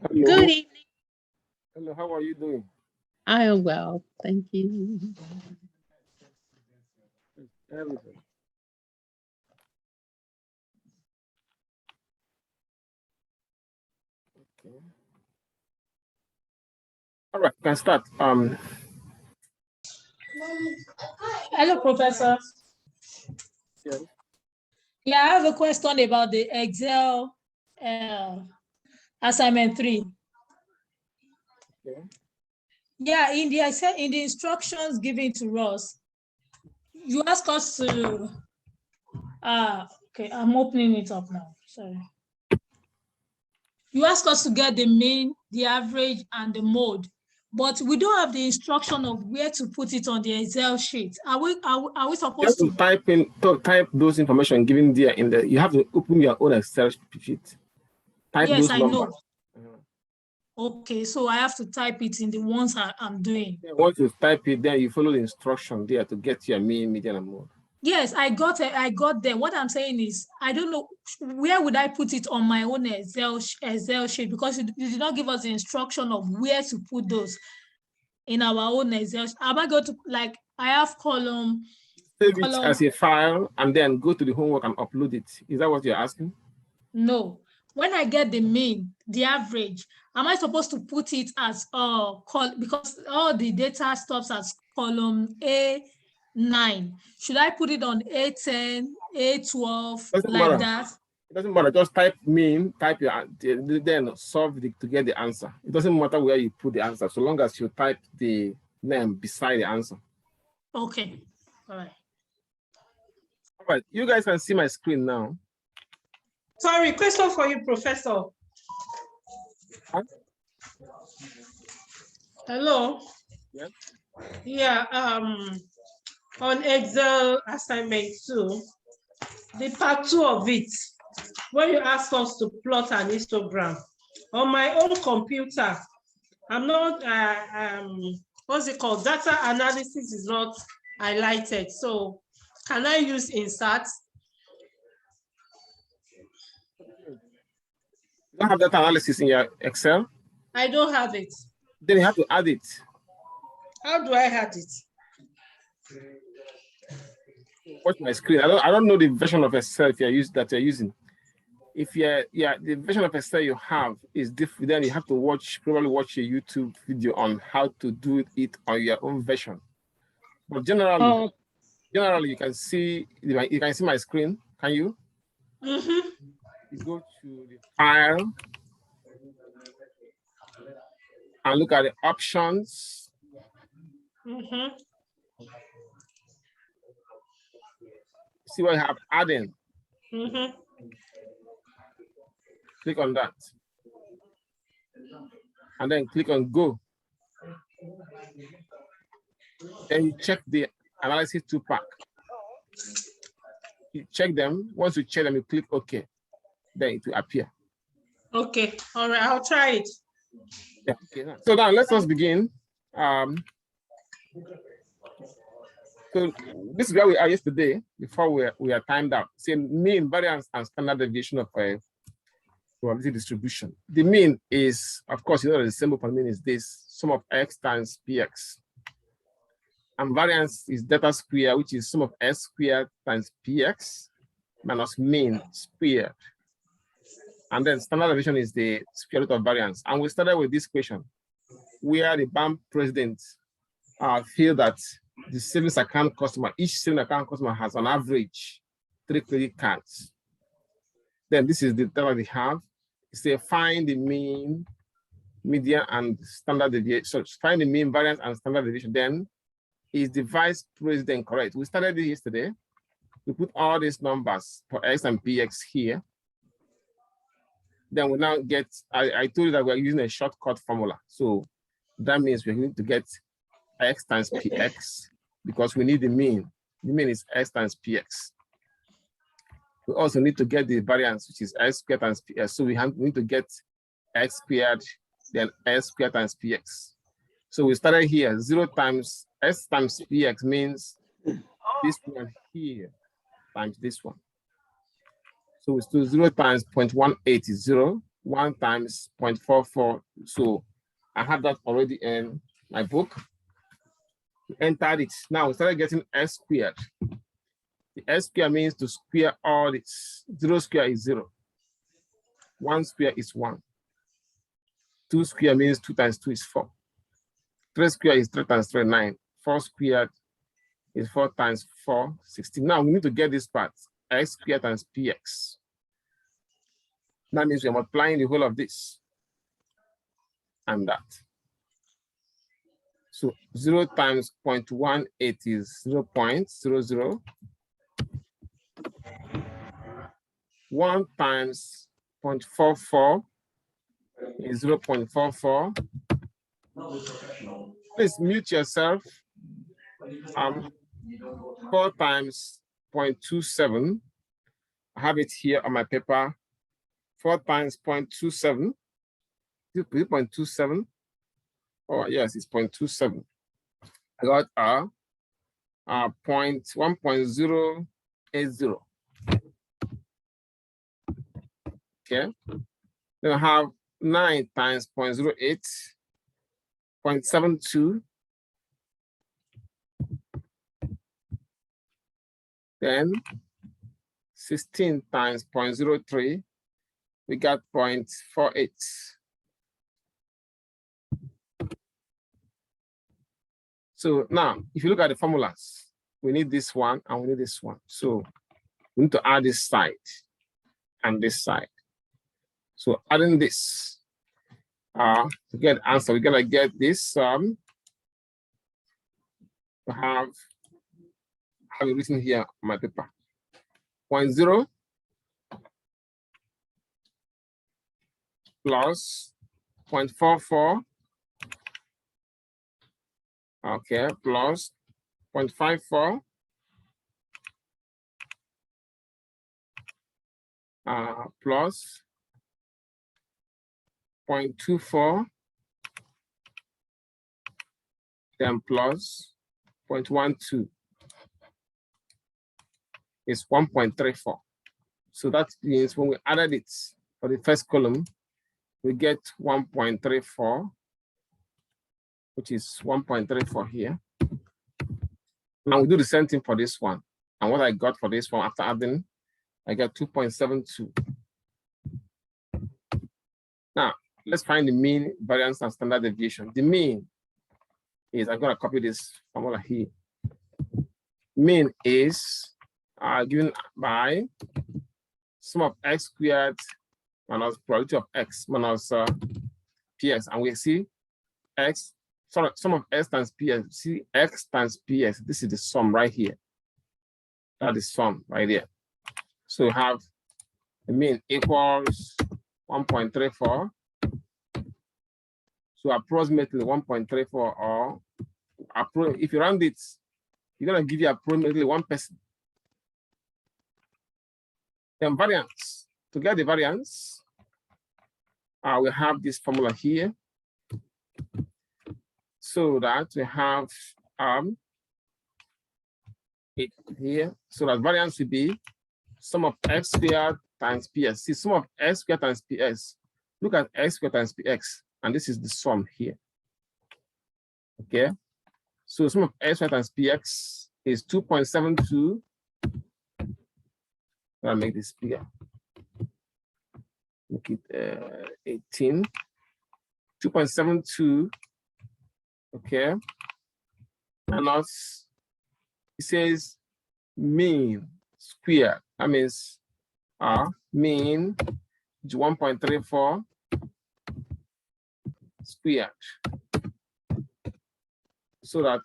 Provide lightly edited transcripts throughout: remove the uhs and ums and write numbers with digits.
Hello. Good evening. Hello, how are you doing? I am well, thank you. Everything. Okay. All right, can start. Hello, Professor. Yeah. Yeah, I have a question about the Excel assignment 3. Okay. Yeah, in the instructions given to us, you ask us to okay, I'm opening it up now. Sorry. You ask us to get the mean, the average, and the mode, but we don't have the instruction of where to put it on the Excel sheet. Are we supposed to type those information given there in the? You have to open your own Excel sheet. Type yes, those I numbers. know. Okay, so I have to type it in the ones I'm doing. Yeah, once you type it, then you follow the instruction there to get your mean, median, and mode. Yes, I got there. What I'm saying is, I don't know where would I put it on my own Excel sheet, because you did not give us the instruction of where to put those in our own Excel. Am I going to, like, I have column. Save it as a file and then go to the homework and upload it. Is that what you're asking? No. When I get the mean, the average, am I supposed to put it as because all the data stops as column A9? Should I put it on A10, A12, like that? It doesn't matter. Just type mean, type your, then solve to get the answer. It doesn't matter where you put the answer, so long as you type the name beside the answer. Okay. All right. All right. You guys can see my screen now. Sorry, question for you, Professor. Huh? Hello. Yeah. Yeah. On Excel assignment 2, the part 2 of it, when you ask us to plot an histogram, on my own computer, I'm not. What's it called? Data analysis is not highlighted. So, can I use insert? You don't have data analysis in your Excel? I don't have it. Then you have to add it. How do I add it? Watch my screen. I don't know the version of Excel you're using. If the version of Excel you have is different, then you have to probably watch a YouTube video on how to do it on your own version. But generally, you can see my screen. Can you? Mm-hmm. You go to the file and look at the options. Mm-hmm. See what you have adding. Mm-hmm. Click on that. And then click on go. Then you check the analysis 2-pack. You check them. Once you check them, you click OK. Then it will appear. Okay. All right. I'll try it. Yeah. Okay. So now let's begin. So this is where we are yesterday before we are timed out. See, mean, variance, and standard deviation of a probability distribution. The mean is, of course, you know the symbol for mean is this, sum of x times px. And variance is delta square, which is sum of s squared times px minus mean squared. And then standard deviation is the square root of variance. And we started with this question, where the bank president feel that the savings account customer, each savings account customer has on average 3 credit cards. Then this is the data they have. Say find the mean, median, and standard deviation. So find the mean, variance, and standard deviation. Then is the vice president correct? We started this yesterday. We put all these numbers for x and px here. Then we now get, I told you that we're using a shortcut formula. So that means we're going to get x times px because we need the mean. The mean is x times px. We also need to get the variance, which is x squared times px. So we need to get x squared, then s squared times px. So we started here, 0 times s times px means this one here times this one. So it's 0 times 0.18 is 0, 1 times 0.44. So I have that already in my book. Entered it. Now we started getting S squared. The S squared means to square all this. 0 square is 0. 1 square is 1. 2 square means 2 times 2 is 4. 3 square is 3 times 3, 9. 4 squared is 4 times 4, 16. Now we need to get this part, x squared times px. That means we're multiplying the whole of this and that. So 0 times 0.18 is 0.00. 1 times 0.44 is 0.44. Please mute yourself. 4 times 0.27. I have it here on my paper. 4 times 0.27. 0.27. Oh, yes, it's 0.27. I got 1.080. Okay. Then I have 9 times 0.08, 0.72. Then 16 times 0.03, we got 0.48. So now, if you look at the formulas, we need this one and we need this one. So we need to add this side and this side. So adding this, to get the answer, we're gonna get this. We have it written here on my paper. 0.0 plus 0.44. Okay, plus 0.54. Plus 0.24. Then plus 0.12 is 1.34. So that means when we added it for the first column, we get 1.34, which is 1.34 here. Now we do the same thing for this one. And what I got for this one after adding, I got 2.72. Now, let's find the mean, variance, and standard deviation. The mean is, I'm going to copy this formula here. Mean is given by sum of x squared minus probability of x minus px. And we see x, sorry, sum of x times px. See x times px. This is the sum right here. That is sum right there. So we have the mean equals 1.34. So approximately 1.34, or if you round it, you're going to give you approximately 1%. Then variance. To get the variance, we have this formula here. So that we have it here. So that variance will be sum of x squared times ps. See, sum of x squared times ps. Look at x squared times px, and this is the sum here. Okay. So sum of x squared times px is 2.72. I'll make this bigger. Make it 18. 2.72. Okay. And us, it says mean square. That means mean is 1.34 squared. So that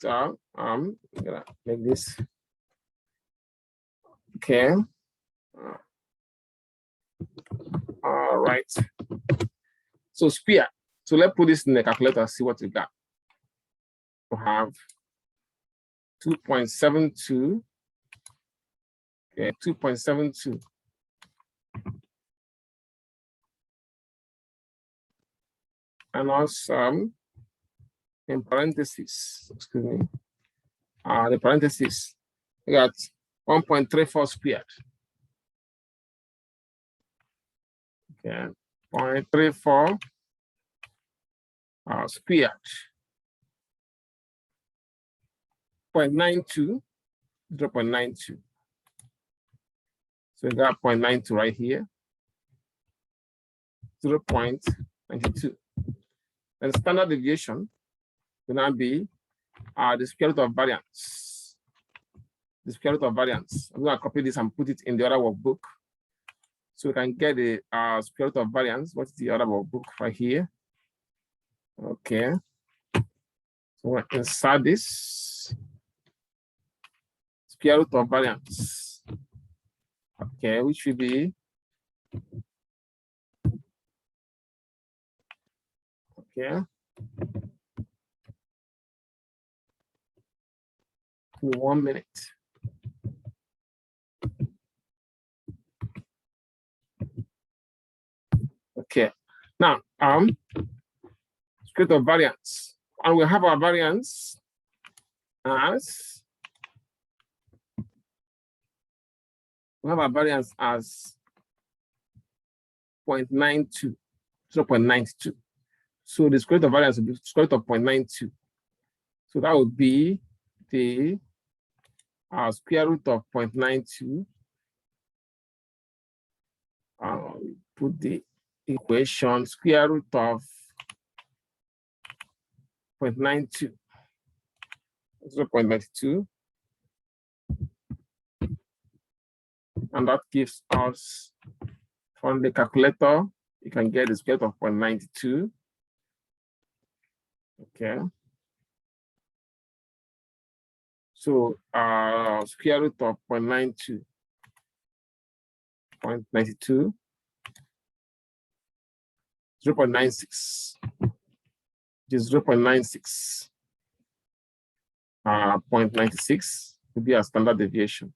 I'm gonna make this. Okay. All right. So square. So let's put this in the calculator, see what we got. We have 2.72. Okay, 2.72. And also in parentheses, excuse me, the parentheses, we got 1.34 squared. Okay, 0.34 squared. 0.92, 0.92. So we got 0.92 right here. 0.92. And standard deviation will now be the square root of variance. The square root of variance. I'm going to copy this and put it in the other workbook. So we can get the square root of variance. What's the other workbook right here? Okay. So we'll insert this square root of variance. Okay, which will be okay. 1 minute. Okay. Now, square root of variance, and we have our variance as 0.92, 0.92. So the square root of variance will be square root of 0.92. So that would be the square root of 0.92. Put the equation square root of 0.92. 0.92. And that gives us, from the calculator, you can get the square root of 0.92. Okay. So square root of 0.92, 0.92, 0.96, which is 0.96, 0.96 would be a standard deviation.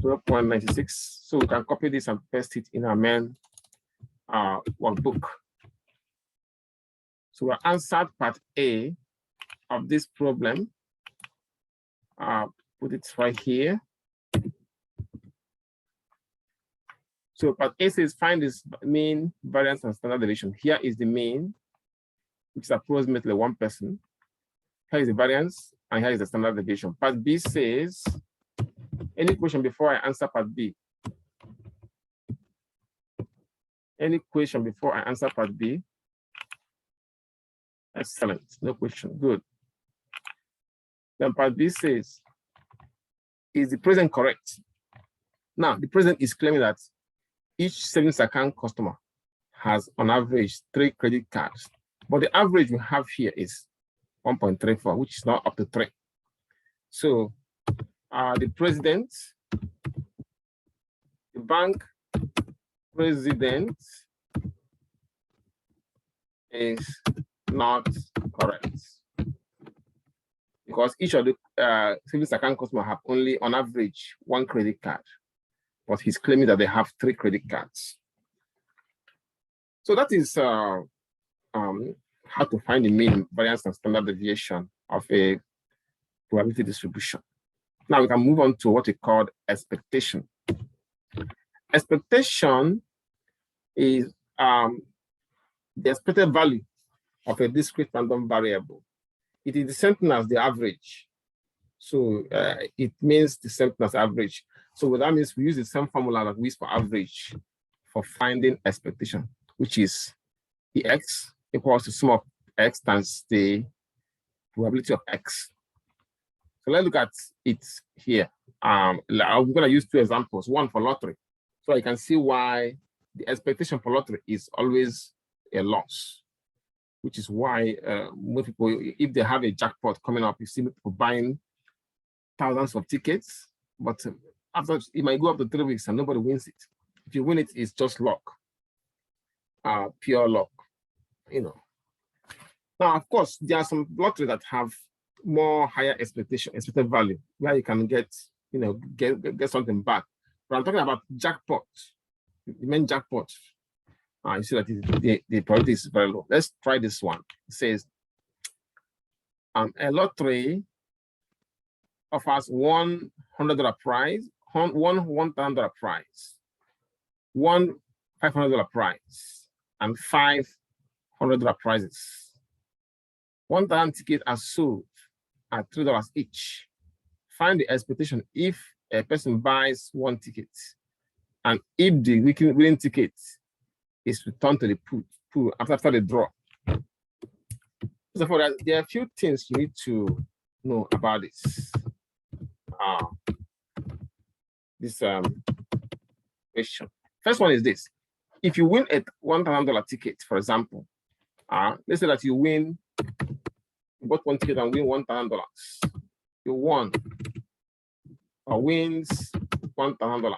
0.96. So we can copy this and paste it in our main workbook. So we answered part A of this problem. Put it right here. So part A says find this mean, variance, and standard deviation. Here is the mean, which is approximately 1 person. Here is the variance, and here is the standard deviation. Part B says, any question before I answer part B? Any question before I answer part B? Excellent, no question, good. Then part B says, is the present correct? Now, the present is claiming that each savings account customer has on average 3 credit cards, but the average we have here is 1.34, which is not up to 3. So the president, the bank president is not correct, because each of the savings account customers have only on average 1 credit card, but he's claiming that they have 3 credit cards. So that is how to find the mean, variance, and standard deviation of a probability distribution. Now we can move on to what we call expectation. Expectation is the expected value of a discrete random variable. It is the same thing as the average. So it means the same thing as average. So what that means, we use the same formula that we use for average for finding expectation, which is the x equals to sum of x times the probability of x. So let's look at it here. I'm going to use 2 examples, one for lottery. So I can see why the expectation for lottery is always a loss, which is why most people, if they have a jackpot coming up, you see people buying thousands of tickets, but after it might go up to 3 weeks and nobody wins it. If you win it, it's just luck, pure luck, you know. Now, of course, there are some lottery that have more higher expected value, where you can get, you know, get something back. But I'm talking about jackpot, the main jackpot. You see that the probability is very low. Let's try this one. It says, a lottery offers $100 prize, $1,000 prize, $1 $500 prize and $500 prizes. 1,000 tickets are sold at $3 each. Find the expectation if a person buys one ticket and if the winning ticket is returned to the pool after the draw. So for that, there are a few things you need to know about this. Question. First one is this: if you win a $1,000 ticket, for example, let's say that you bought one ticket and win $1,000. You won or wins $1,000.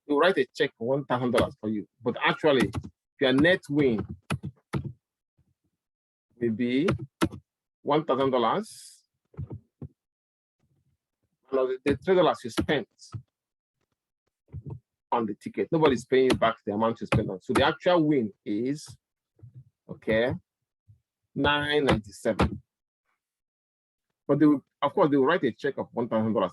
You write a check for $1,000 for you, but actually your net win will be $1,000 plus the $3 you spent on the ticket. Nobody's paying you back the amount you spent on. So the actual win is, okay, $997. But they will, of course, they will write a check of $1,000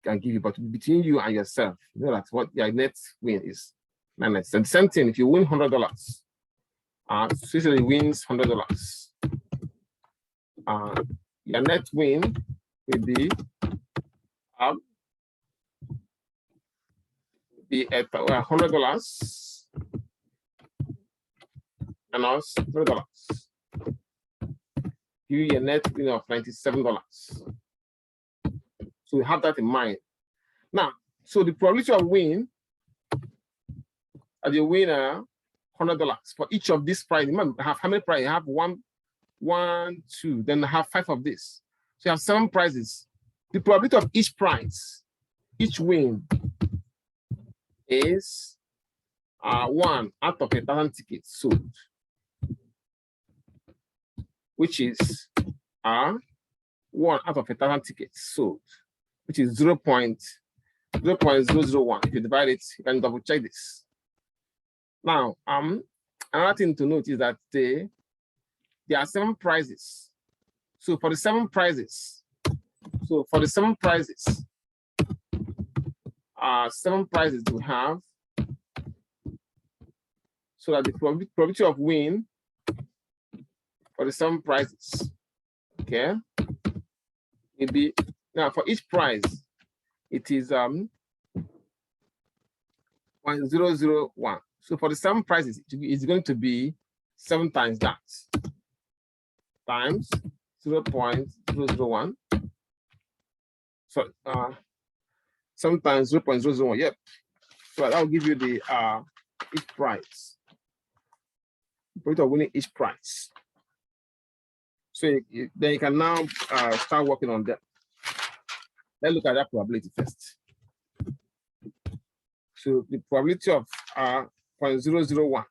and give you, but between you and yourself, you know that's what your net win is. $997. Same thing, if you win $100, Cicely wins $100. Your net win will be at $100 and also $3. Give you a net win of $97. So we have that in mind. Now, so the probability of win, the winner, $100 for each of these prizes. Remember, have how many prizes? You have one, two, then I have 5 of this. So you have 7 prizes. The probability of each prize, each win, is 1 out of 1,000 tickets sold, which is 1 out of 1,000 tickets sold, which is 0.001. If you divide it, you can double check this. Now, another thing to note is that there are 7 prizes. So for the 7 prizes, 7 prizes we have, so that the probability of win for the 7 prizes, okay, will be, now for each prize, it is 0.001. So for the 7 prizes, it's going to be 7 times that, times 0.001. So 7 times 0.001, yep. So that will give you the each prize. Probability of winning each prize. So then you can now start working on that. Let's look at that probability first. So the probability of 0.001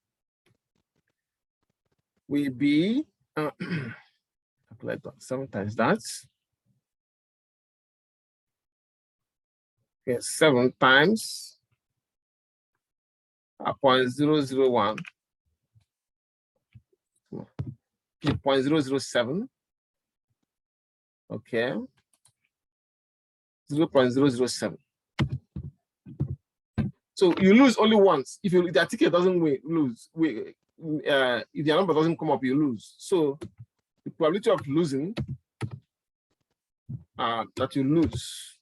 will be calculate that 7 times that. Okay, 7 times 0.001. 0.007. Okay. 0.007. So you lose only once. If the ticket doesn't lose, if the number doesn't come up, you lose. So the probability of losing that you lose,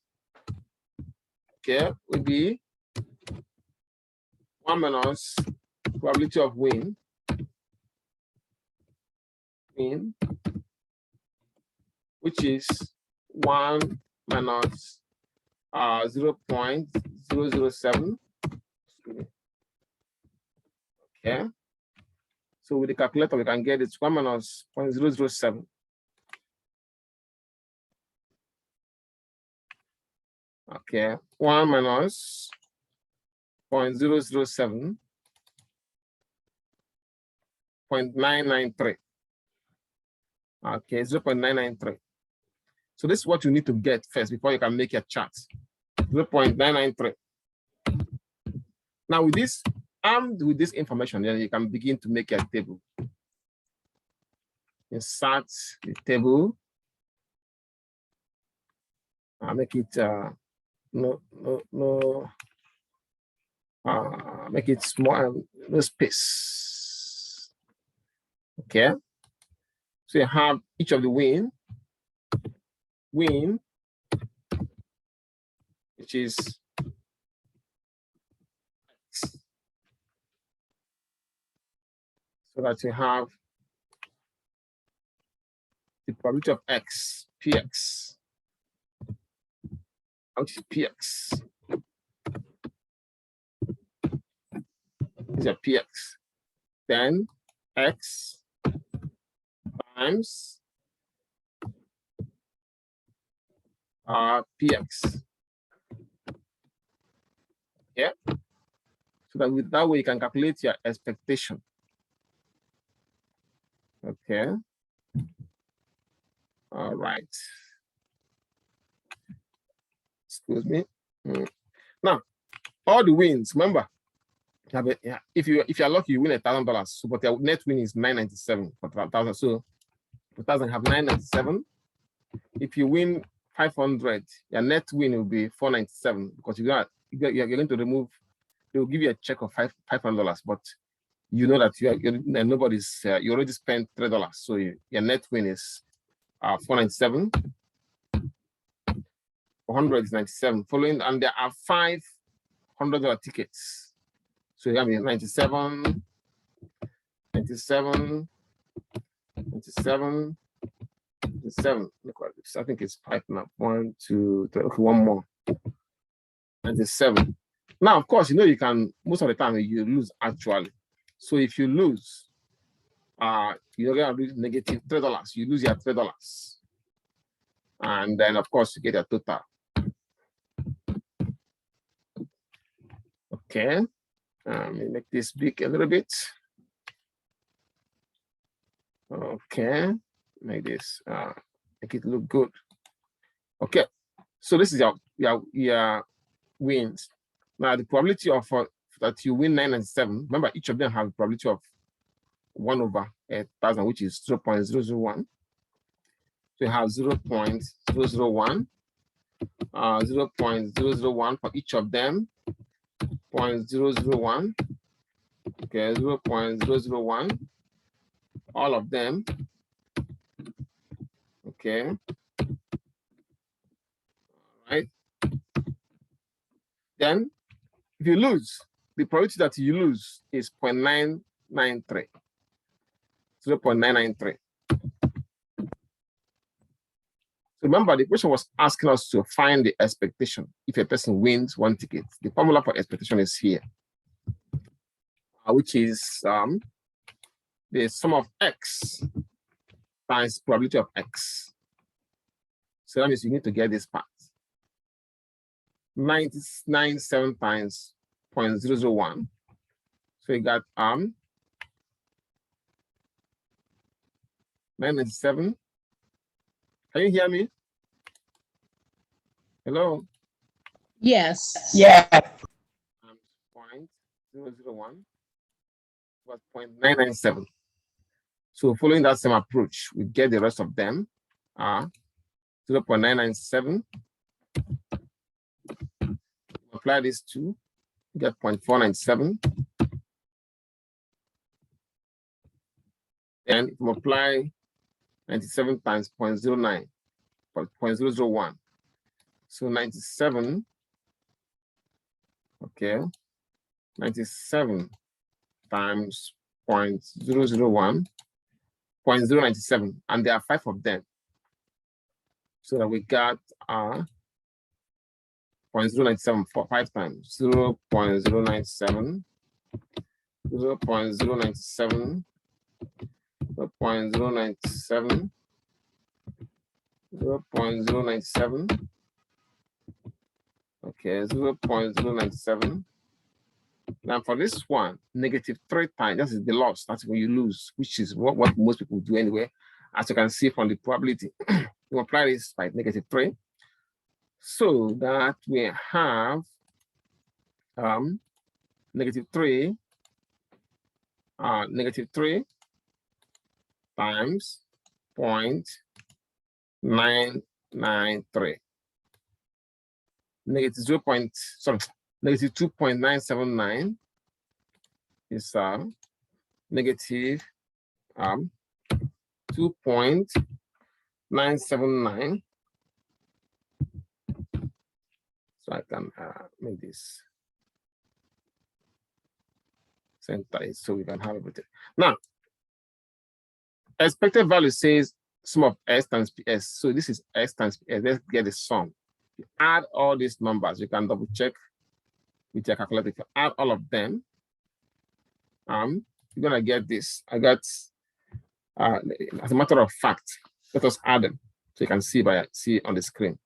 okay, will be 1 minus probability of win, which is 1 minus 0.007. Okay. So with the calculator, we can get it's 1 minus 0.007. Okay, 1 minus 0.007, 0.993. Okay, 0.993. So this is what you need to get first before you can make your chart. 0.993. Now with this, armed with this information, then you can begin to make your table. Insert the table. I'll make it no Make it small, no space. Okay. So you have each of the win, which is X. So that you have the probability of X, Px, which is Px. These are Px. Then X times Px. Yeah. So that with that way you can calculate your expectation. Okay. All right. Excuse me. Now, all the wins, remember, if you're lucky, you win $1,000. So, but your net win is $997 for 1,000. So 1,000 have $997. If you win 500, your net win will be $497 because you're going to remove. They will give you a check of $500, but you know that nobody's. You already spent $3, so your net win is $497. 400 is 97. Following, and there are $500 tickets. So you have 97, 97, 97, 97. Look at this. I think it's 5 now. 1, 2, 3. Okay, one more. 97. Now, of course, you can, most of the time you lose actually. So if you lose, you're going to lose negative $3. You lose your $3. And then, of course, you get a total. Okay. Let me make this big a little bit. Okay. Make this, make it look good. Okay. So this is your wins. Now, the probability of that you win 997, remember, each of them have a probability of 1 over 1,000, which is 0.001. So you have 0.001, 0.001 for each of them, 0.001, okay, 0.001, all of them, okay, all right. Then, if you lose, the probability that you lose is 0.993, 0.993. Remember, the question was asking us to find the expectation. If a person wins 1 ticket, the formula for expectation is here, which is the sum of X times probability of X. So that means you need to get this part. 997 times 0.001. So you got 997. Can you hear me? Hello? Yes. Yeah. 0.001 was 0.997. So following that same approach, we get the rest of them. 0.997. Apply this to get 0.497. And multiply 97 times 0.09, 0.001. So 97, okay, 97 times 0.001, 0.097, and there are 5 of them. So that we got 0.097 for 5 times, 0.097, 0.097, 0.097, 0.097, okay, 0.097. Now for this one, -3 times, that is the loss, that's when you lose, which is what most people do anyway. As you can see from the probability, you apply this by -3. So that we have -3 times 0.993. negative 2.979 is negative 2.979. So I can make this center it so we can have everything. Now, expected value says sum of S times PS. So this is S times PS. Let's get the sum. You add all these numbers. You can double check with your calculator. If you add all of them, you're gonna get this. I got, as a matter of fact, let us add them so you can see on the screen.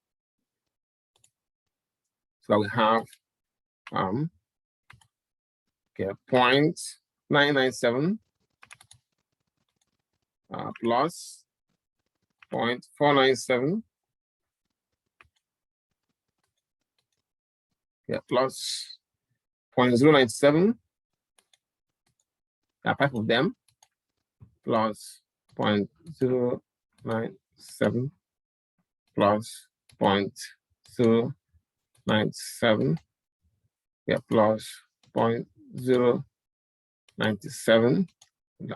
So we have 0.997 plus 0.497 plus 0.097, 5 of them, plus 0.097 plus 0.097, plus 0.097.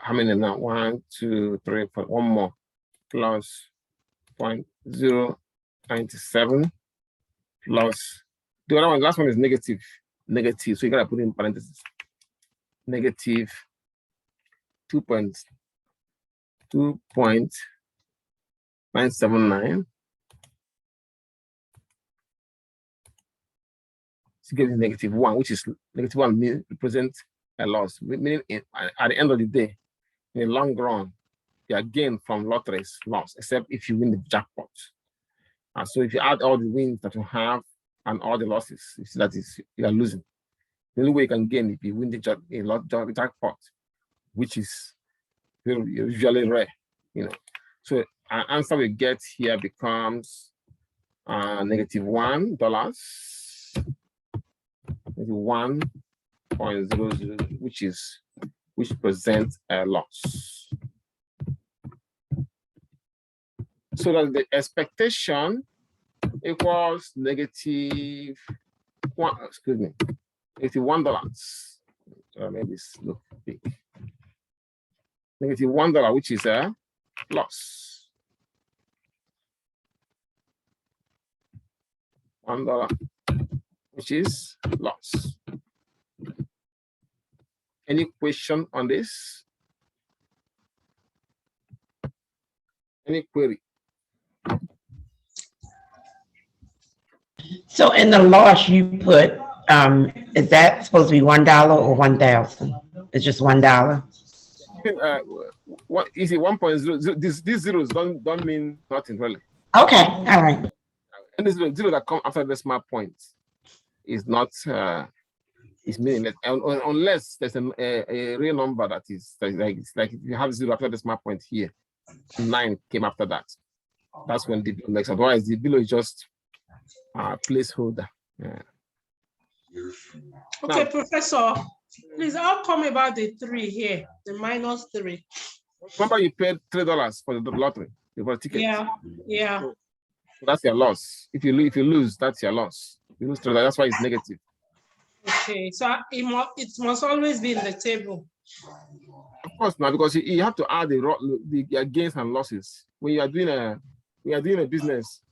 How many now? 1, 2, 3, 4. One more, plus 0.097 plus the other one. Last one is negative. So you gotta put in parentheses. Negative 2.979. To give you negative 1, which is negative 1 represents a loss. Meaning at the end of the day, in the long run, your gain from lottery is lost, except if you win the jackpot. So if you add all the wins that you have and all the losses, you are losing. The only way you can gain if you win the jackpot, which is usually rare, So our answer we get here becomes negative $1, negative 1.00, which presents a loss. So that the expectation equals negative $1. Maybe this look big. Negative $1, which is a loss. $1, which is loss. Any question on this? Any query? So in the loss you put, is that supposed to be $1 or 1,000? It's just $1. What is it? 1.0. These zeros don't mean nothing really. Okay, all right. And the zero that come after the decimal point is not is meaningless unless there's a real number that is like if you have 0 after the decimal point here, 9 came after that. That's when the below makes. Otherwise, the below is just a placeholder. Yeah. Okay, Now, Professor, please, how come about the 3 here, the -3? remember you paid $3 for the lottery, for the ticket. Yeah. So that's your loss. If you lose, that's your loss. You lose $3. That's why it's negative. Okay, so it must always be in the table. Of course, now because you have to add the gains and losses when you are doing a business.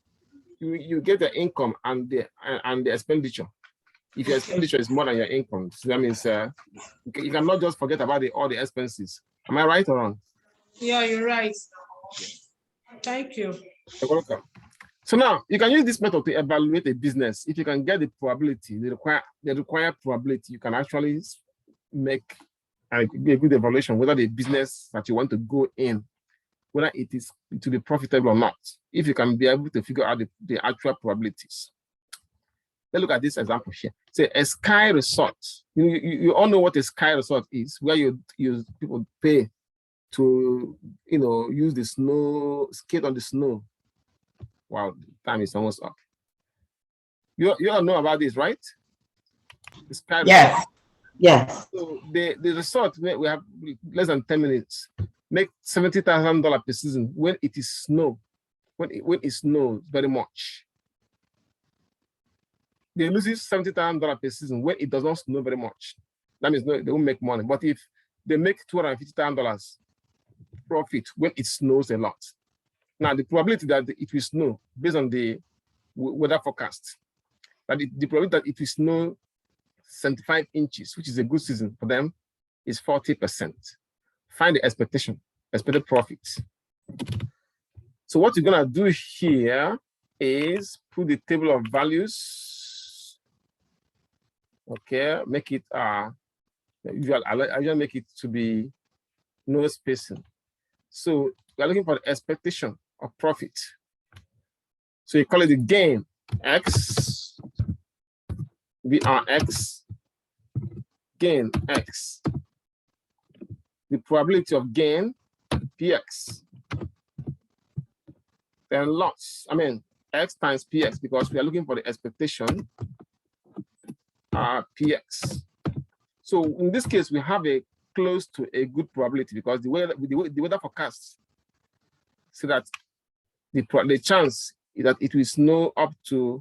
You get the income and the expenditure. If your expenditure is more than your income, so that means you cannot just forget about all the expenses. Am I right or wrong? Yeah, you're right. Thank you. You're welcome. So now you can use this method to evaluate a business. If you can get the probability, the required probability, you can actually make a good evaluation whether the business that you want to go in, whether it is to be profitable or not. If you can be able to figure out the actual probabilities. Let's look at this example here. Say a ski resort. You all know what a ski resort is, where people pay to use the snow, skate on the snow. Wow, time is almost up. You all know about this, right? The ski Yes. resort. Yes. So the resort, we have less than 10 minutes, make $70,000 per season when it is snow, when it snows very much. they lose $70,000 per season when it does not snow very much. That means no, they won't make money. But if they make $250,000 profit when it snows a lot, now the probability that it will snow based on the weather forecast, that the probability that it will snow 75 inches, which is a good season for them, is 40%. Find the expected profit. So what you're gonna do here is put the table of values. Okay, make it I usually make it to be no spacing. So we're looking for the expectation of profit. So you call it the gain X, VRX, gain X. The probability of gain, PX. Then loss, X times PX, because we are looking for the expectation, PX. So in this case, we have a close to a good probability because the weather forecast so that the chance is that it will snow up to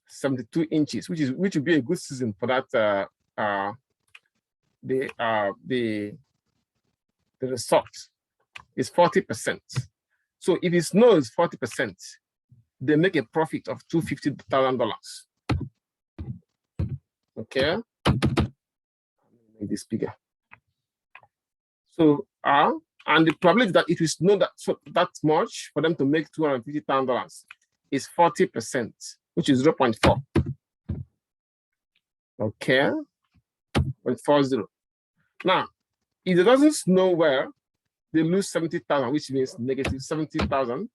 72 inches, which would be a good season for that the result is 40%. So if it snows 40%, they make a profit of $250,000. Okay, make this bigger. So and the probability that it will snow that much for them to make $250,000 is 40%, which is 0.4. Okay, 0.40. Now, if it doesn't snow well, they lose 70,000, which means negative 70,000.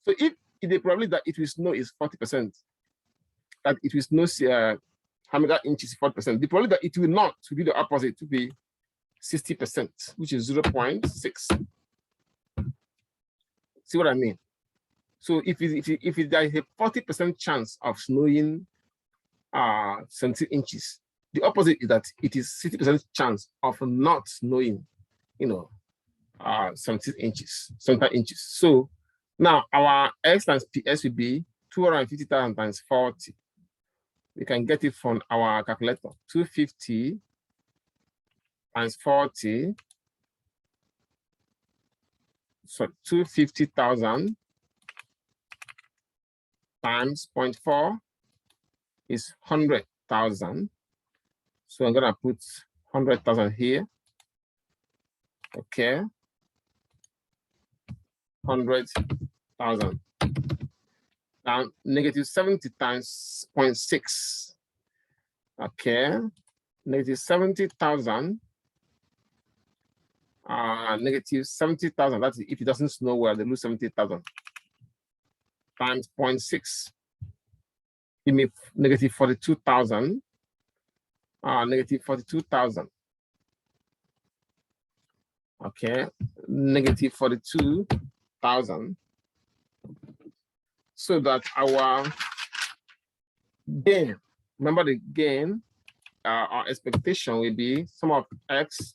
So if the probability that it will snow is 40%, that it will snow how many inches is 40%, the probability that it will not to be the opposite to be 60%, which is 0.6. See what I mean? So if there is a 40% chance of snowing 70 inches, the opposite is that it is 60% chance of not snowing, 70 inches. So now our X times PS will be 250,000 times 40. We can get it from our calculator. 250 times 40. So 250,000 times 0.4 is 100,000. So I'm gonna put 100,000 here. Okay. 100,000. Now negative 70 times 0.6. Okay. Negative 70,000. Negative 70,000. That's if it doesn't snow well, they lose 70,000 times 0.6. Give me negative 42,000. Negative 42,000. Okay, negative 42,000. So that our gain, remember the gain, our expectation will be sum of X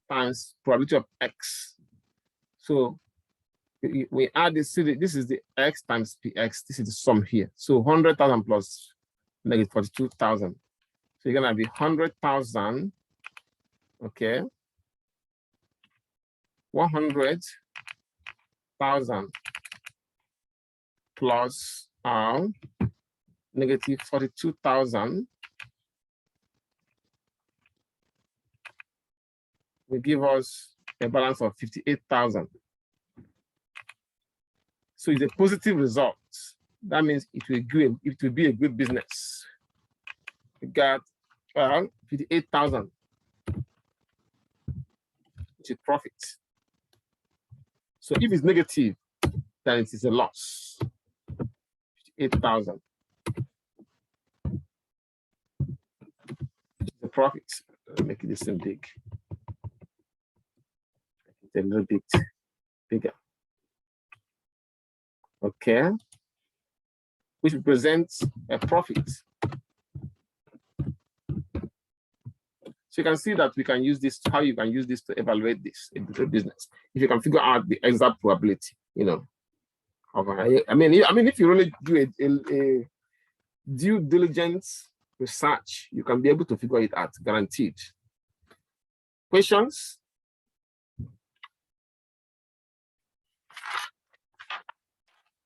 times probability of X. So we add this, this is the X times PX, this is the sum here. So 100,000 plus negative 42,000. So you're gonna be 100,000, okay? 100,000 plus negative 42,000 will give us a balance of 58,000. So it's a positive result. That means it will be a good business. We got 58,000, which is profit. So if it's negative, then it is a loss. 58,000. The profit. Make it this thing big. Make it a little bit bigger. Okay. Which represents a profit. So you can see that we can use this, how you can use this to evaluate this in the business. If you can figure out the exact probability, I mean, if you really do due diligence research, you can be able to figure it out, guaranteed. Questions?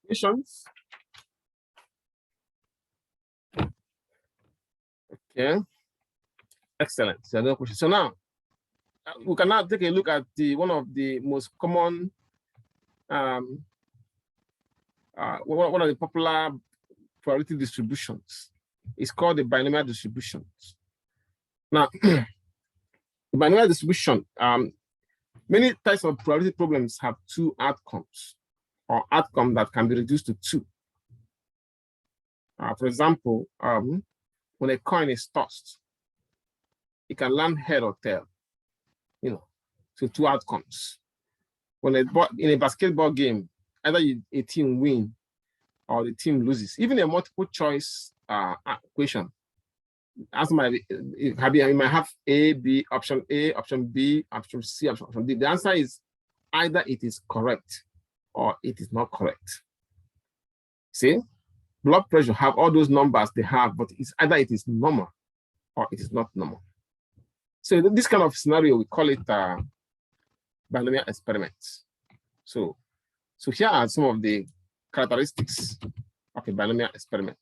Questions? Okay. Excellent. So, no question. So now we can now take a look at one of the most common, one of the popular probability distributions. It's called the binomial distribution. Now, the binomial distribution, many types of probability problems have two outcomes, or outcome that can be reduced to two. For example, when a coin is tossed, it can land head or tail, so two outcomes. When in a basketball game, either a team wins or the team loses. Even a multiple choice question, answer might be, you might have A, B, option A, option B, option C, option D. The answer is either it is correct or it is not correct. See, blood pressure have all those numbers they have, but it's either it is normal or it is not normal. So this kind of scenario, we call it binomial experiments. So here are some of the characteristics of a binomial experiment.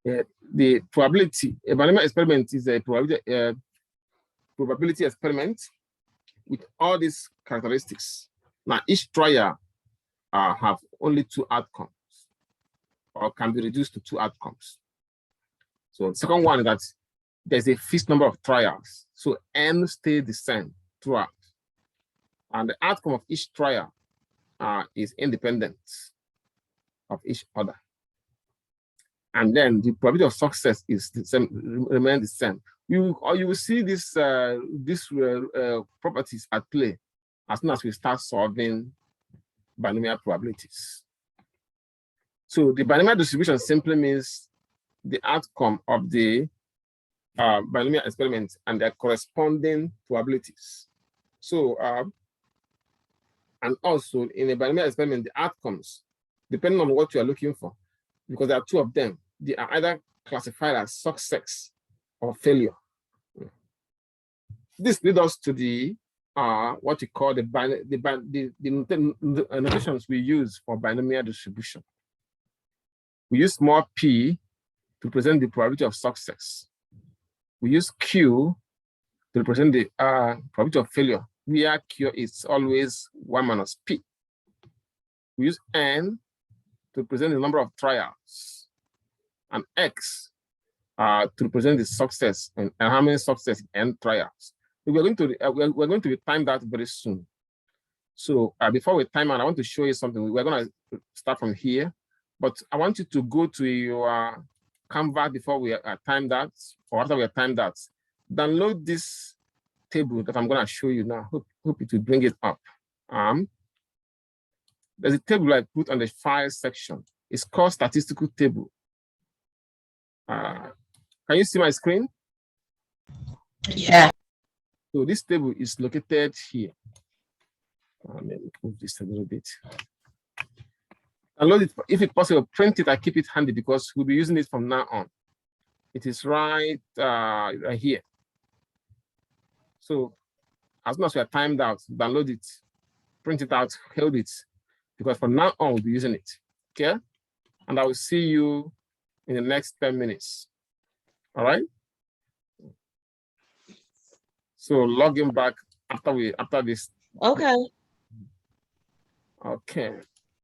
The probability, a binomial experiment is a probability experiment with all these characteristics. Now, each trial have only two outcomes, or can be reduced to two outcomes. So the second one is that there's a fixed number of trials, so n stay the same throughout, and the outcome of each trial is independent of each other. And then the probability of success is the same, remain the same. You will see these properties at play as soon as we start solving binomial probabilities. So the binomial distribution simply means the outcome of the binomial experiment and their corresponding probabilities. So, and also in a binomial experiment, the outcomes, depending on what you are looking for, because there are two of them, they are either classified as success or failure. This leads us to the what we call the notations we use for binomial distribution. We use small p to represent the probability of success. We use q to represent the probability of failure, where q is always 1 minus p. We use n to represent the number of trials, and x to represent the success and how many success in n trials. We're going to be timed out very soon. So before we time out, I want to show you something. We're going to start from here, but I want you to go to your Canva before we are timed out, or after we are timed out. Download this table that I'm going to show you now. Hope it will bring it up. There's a table I put on the file section. It's called Statistical Table. Can you see my screen? Yeah. So this table is located here. Let me move this a little bit. Download it, if it's possible, print it and keep it handy because we'll be using it from now on. It is right here. So as soon as we are timed out, download it, print it out, hold it, because from now on we'll be using it. Okay? And I will see you in the next 10 minutes. All right? So log in back after this. Okay. Okay.